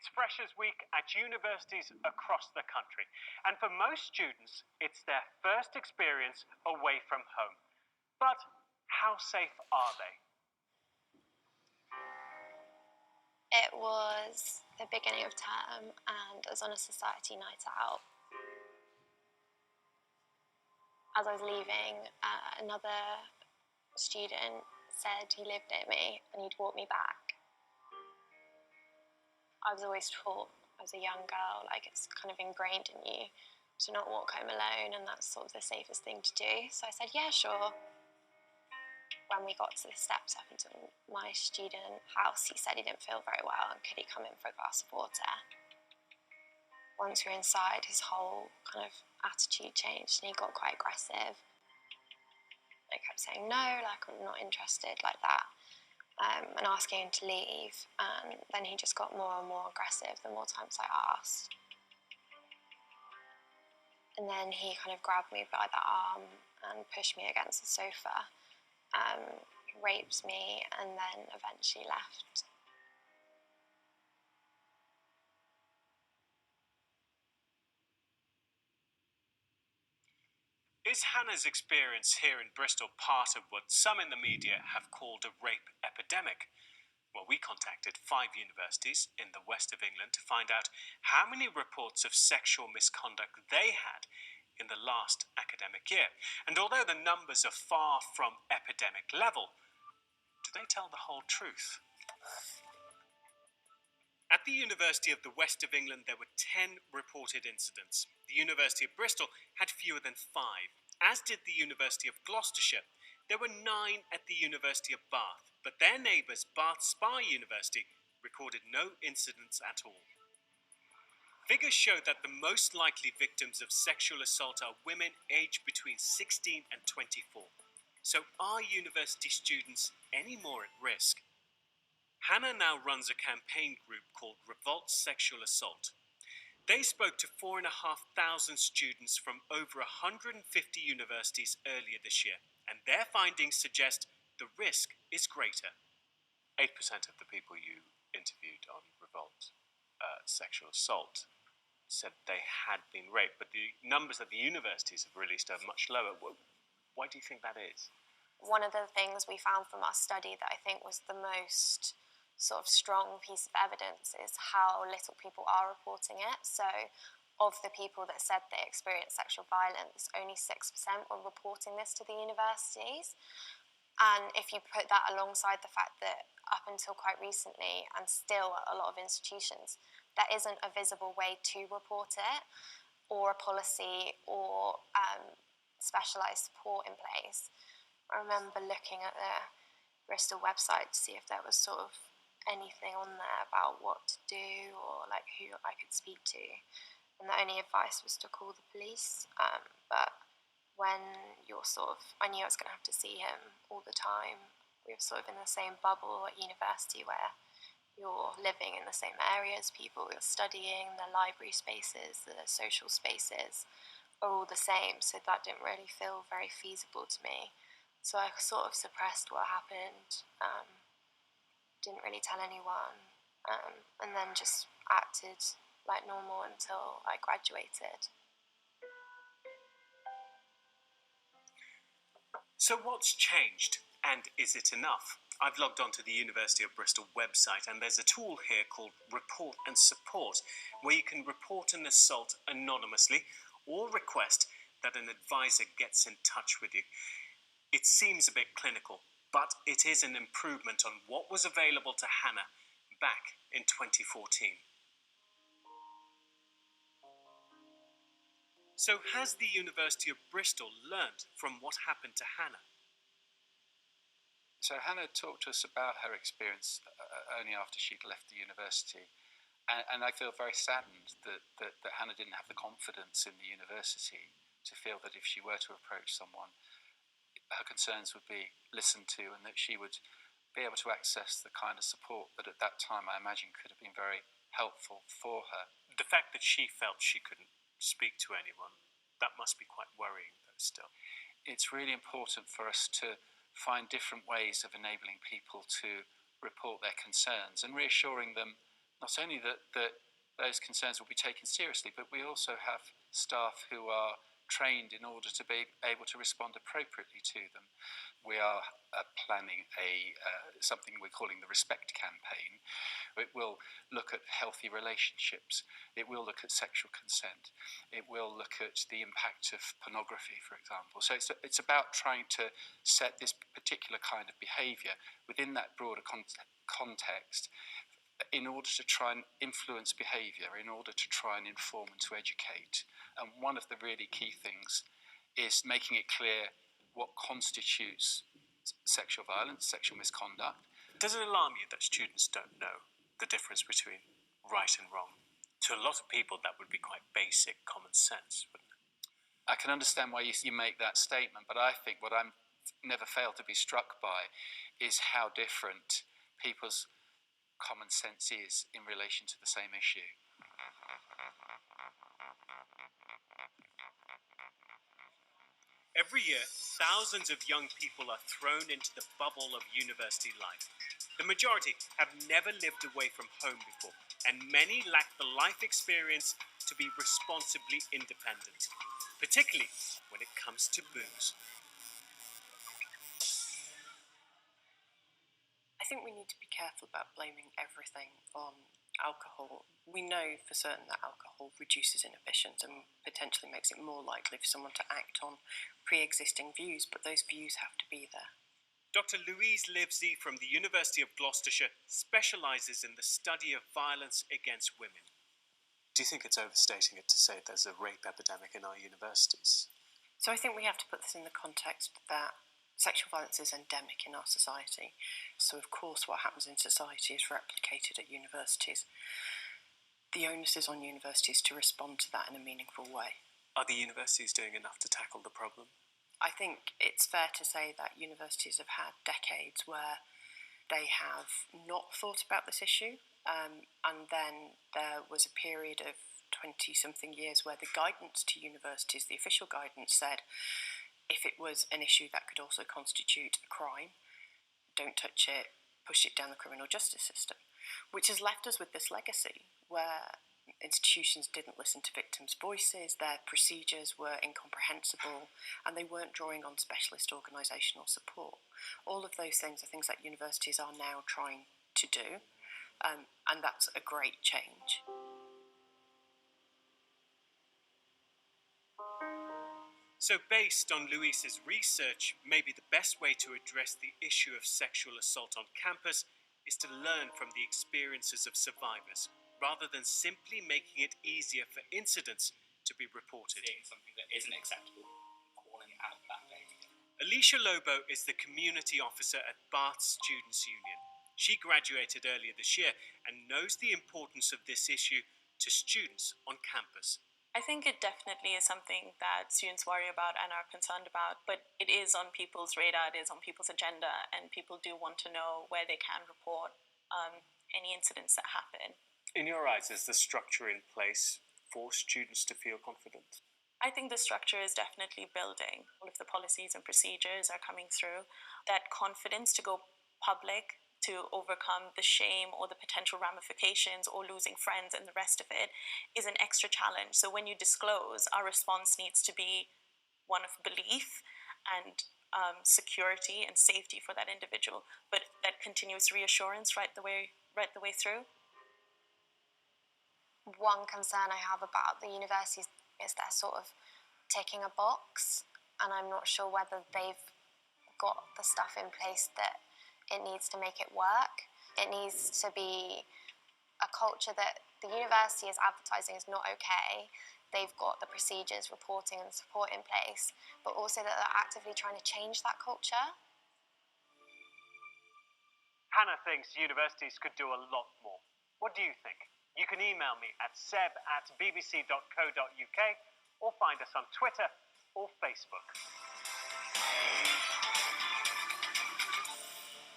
It's Freshers' Week at universities across the country. And for most students, it's their first experience away from home. But how safe are they? It was the beginning of term and I was on a society night out. As I was leaving, another student said he lived near me and he'd walk me back. I was always taught as a young girl, like it's kind of ingrained in you to not walk home alone, and that's sort of the safest thing to do. So I said, yeah, sure. When we got to the steps up into my student house, he said he didn't feel very well and could he come in for a glass of water. Once we were inside, his whole kind of attitude changed and he got quite aggressive. I kept saying no, like I'm not interested, like that. And asking him to leave, and then he just got more and more aggressive the more times I asked. And then he kind of grabbed me by the arm and pushed me against the sofa, raped me, and then eventually left. Is Hannah's experience here in Bristol part of what some in the media have called a rape epidemic? Well, we contacted 5 universities in the west of England to find out how many reports of sexual misconduct they had in the last academic year. And although the numbers are far from epidemic level, do they tell the whole truth? At the University of the West of England, there were 10 reported incidents. The University of Bristol had fewer than 5, as did the University of Gloucestershire. There were 9 at the University of Bath, but their neighbours, Bath Spa University, recorded no incidents at all. Figures show that the most likely victims of sexual assault are women aged between 16 and 24. So are university students any more at risk? Hannah now runs a campaign group called Revolt Sexual Assault. They spoke to 4,500 students from over 150 universities earlier this year, and their findings suggest the risk is greater. 8% of the people you interviewed on Revolt Sexual Assault said they had been raped, but the numbers that the universities have released are much lower. Why do you think that is? One of the things we found from our study that I think was the most sort of strong piece of evidence is how little people are reporting it. So of the people that said they experienced sexual violence, only 6% were reporting this to the universities. And if you put that alongside the fact that up until quite recently, and still a lot of institutions, there isn't a visible way to report it, or a policy, or specialised support in place. I remember looking at the Bristol website to see if there was sort of anything on there about what to do or like who I could speak to, and the only advice was to call the police. But when you're I knew I was going to have to see him all the time. We were sort of in the same bubble at university where you're living in the same areas, people you're studying, the library spaces, the social spaces are all the same, so that didn't really feel very feasible to me. So I sort of suppressed what happened, didn't really tell anyone, and then just acted like normal until I graduated. So what's changed, and is it enough? I've logged onto the University of Bristol website, and there's a tool here called Report and Support, where you can report an assault anonymously or request that an advisor gets in touch with you. It seems a bit clinical, but it is an improvement on what was available to Hannah back in 2014. So has the University of Bristol learnt from what happened to Hannah? So Hannah talked to us about her experience only after she'd left the university. And I feel very saddened that Hannah didn't have the confidence in the university to feel that if she were to approach someone, her concerns would be listened to and that she would be able to access the kind of support that at that time I imagine could have been very helpful for her. The fact that she felt she couldn't speak to anyone, that must be quite worrying though still. It's really important for us to find different ways of enabling people to report their concerns and reassuring them not only that those concerns will be taken seriously, but we also have staff who are trained in order to be able to respond appropriately to them. We are planning something we're calling the Respect Campaign. It will look at healthy relationships. It will look at sexual consent. It will look at the impact of pornography, for example. So it's about trying to set this particular kind of behaviour within that broader context in order to try and influence behaviour, in order to try and inform and to educate. And one of the really key things is making it clear what constitutes sexual violence, sexual misconduct. Does it alarm you that students don't know the difference between right and wrong? To a lot of people, that would be quite basic common sense, wouldn't it? I can understand why you make that statement, but I think what I'm never failed to be struck by is how different people's common sense is in relation to the same issue. Every year, thousands of young people are thrown into the bubble of university life. The majority have never lived away from home before, and many lack the life experience to be responsibly independent, particularly when it comes to booze. I think we need to be careful about blaming everything on alcohol. We know for certain that alcohol reduces inhibitions and potentially makes it more likely for someone to act on pre-existing views, but those views have to be there. Dr. Louise Livesey from the University of Gloucestershire specialises in the study of violence against women. Do you think it's overstating it to say there's a rape epidemic in our universities? So I think we have to put this in the context that sexual violence is endemic in our society. So of course what happens in society is replicated at universities. The onus is on universities to respond to that in a meaningful way. Are the universities doing enough to tackle the problem? I think it's fair to say that universities have had decades where they have not thought about this issue, and then there was a period of 20-something years where the guidance to universities, the official guidance, said if it was an issue that could also constitute a crime, don't touch it, push it down the criminal justice system, which has left us with this legacy where institutions didn't listen to victims' voices, their procedures were incomprehensible, and they weren't drawing on specialist organisational support. All of those things are things that universities are now trying to do, and that's a great change. So based on Louise's research, maybe the best way to address the issue of sexual assault on campus is to learn from the experiences of survivors, rather than simply making it easier for incidents to be reported. Seeing something that isn't acceptable, calling out that behaviour. Alicia Lobo is the community officer at Bath Students' Union. She graduated earlier this year and knows the importance of this issue to students on campus. I think it definitely is something that students worry about and are concerned about, but it is on people's radar, it is on people's agenda, and people do want to know where they can report any incidents that happen. In your eyes, is the structure in place for students to feel confident? I think the structure is definitely building. All of the policies and procedures are coming through. That confidence to go public, to overcome the shame or the potential ramifications or losing friends and the rest of it is an extra challenge. So when you disclose, our response needs to be one of belief and security and safety for that individual, but that continuous reassurance right the way through. One concern I have about the universities is they're sort of ticking a box, and I'm not sure whether they've got the stuff in place that it needs to make it work. It needs to be a culture that the university is advertising is not okay. They've got the procedures, reporting and support in place, but also that they're actively trying to change that culture. Hannah thinks universities could do a lot more. What do you think? You can email me at seb@bbc.co.uk or find us on Twitter or Facebook.